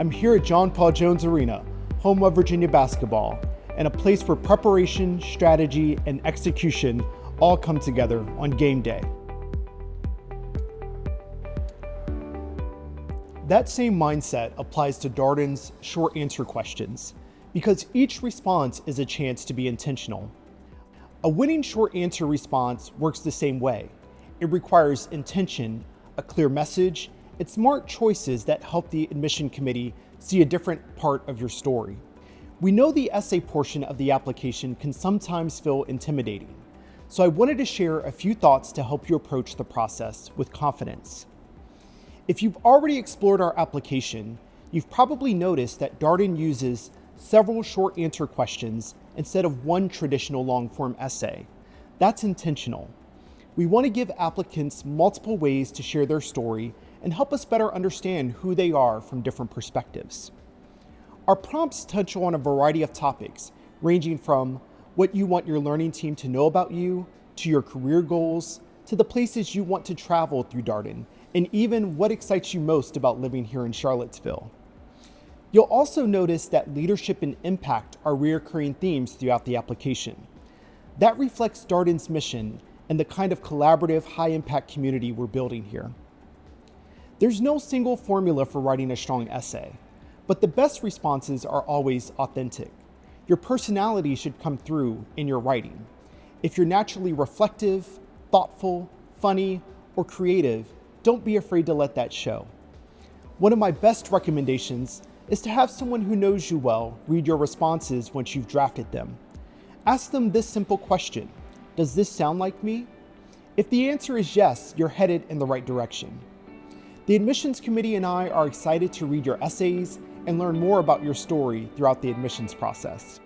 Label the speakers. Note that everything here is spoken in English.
Speaker 1: I'm here at John Paul Jones Arena, home of Virginia basketball, and a place where preparation, strategy, and execution all come together on game day. That same mindset applies to Darden's short answer questions, because each response is a chance to be intentional. A winning short answer response works the same way. It requires intention, a clear message, and smart choices that help the admission committee see a different part of your story. We know the essay portion of the application can sometimes feel intimidating, so I wanted to share a few thoughts to help you approach the process with confidence. If you've already explored our application, you've probably noticed that Darden uses several short answer questions instead of one traditional long-form essay. That's intentional. We want to give applicants multiple ways to share their story and help us better understand who they are from different perspectives. Our prompts touch on a variety of topics, ranging from what you want your learning team to know about you, to your career goals, to the places you want to travel through Darden, and even what excites you most about living here in Charlottesville. You'll also notice that leadership and impact are recurring themes throughout the application. That reflects Darden's mission and the kind of collaborative, high-impact community we're building here. There's no single formula for writing a strong essay, but the best responses are always authentic. Your personality should come through in your writing. If you're naturally reflective, thoughtful, funny, or creative, don't be afraid to let that show. One of my best recommendations is to have someone who knows you well read your responses once you've drafted them. Ask them this simple question: does this sound like me? If the answer is yes, you're headed in the right direction. The admissions committee and I are excited to read your essays and learn more about your story throughout the admissions process.